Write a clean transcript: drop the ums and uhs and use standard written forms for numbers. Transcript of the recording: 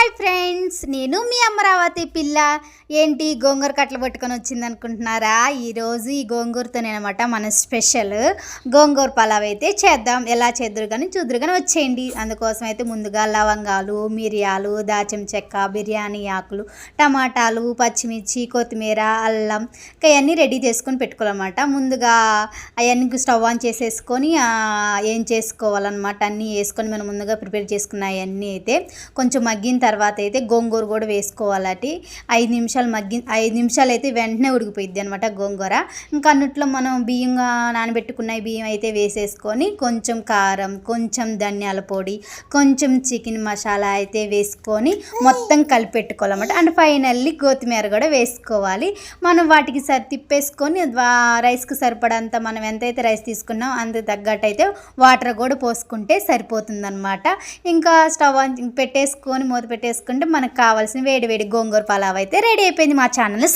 Hi friends, నేను మీ అమరావతి పిల్ల. ఏంటి గోంగూర కట్టలు పట్టుకొని వచ్చింది అనుకుంటున్నారా? ఈరోజు ఈ గోంగూరతోనేనమాట మన స్పెషల్ గోంగూర పలావ్ అయితే చేద్దాం. ఎలా చేద్దరు కానీ చూద్దరు కానీ వచ్చేయండి. అందుకోసం అయితే ముందుగా లవంగాలు, మిరియాలు, దాల్చిన చెక్క, బిర్యానీ ఆకులు, టమాటాలు, పచ్చిమిర్చి, కొత్తిమీర, అల్లం ఇవన్నీ రెడీ చేసుకొని పెట్టుకోవాలన్నమాట. ముందుగా అవన్నీ స్టవ్ ఆన్ చేసేసుకొని ఏం చేసుకోవాలన్నమాట. అన్నీ వేసుకొని మనం ముందుగా ప్రిపేర్ చేసుకున్న అవన్నీ అయితే కొంచెం మగ్గిన తర్వాత అయితే గోంగూర కూడా వేసుకోవాలటి. 5 నిమిషాలు అయితే వెంటనే ఉడికిపోయిద్ది అనమాట గోంగూర. ఇంకా అన్నిట్లో మనం బియ్యంగా నానబెట్టుకున్న బియ్యం అయితే వేసేసుకొని కొంచెం కారం, కొంచెం ధనియాల పొడి, కొంచెం చికెన్ మసాలా అయితే వేసుకొని మొత్తం కలిపెట్టుకోవాలన్నమాట. అండ్ ఫైనల్లీ కొత్తిమీర కూడా వేసుకోవాలి. మనం వాటికి తిప్పేసుకొని రైస్కి సరిపడంత మనం ఎంతైతే రైస్ తీసుకున్నాం అందుకు తగ్గట్టు అయితే వాటర్ కూడా పోసుకుంటే సరిపోతుందన్నమాట. ఇంకా స్టవ్ ఆన్ పెట్టేసుకొని మూత పెట్టేసుకుంటే మనకు కావాల్సిన వేడి వేడి గోంగూర పలావ్ అయితే రెడీ అయిపోయింది. మా ఛానల్ని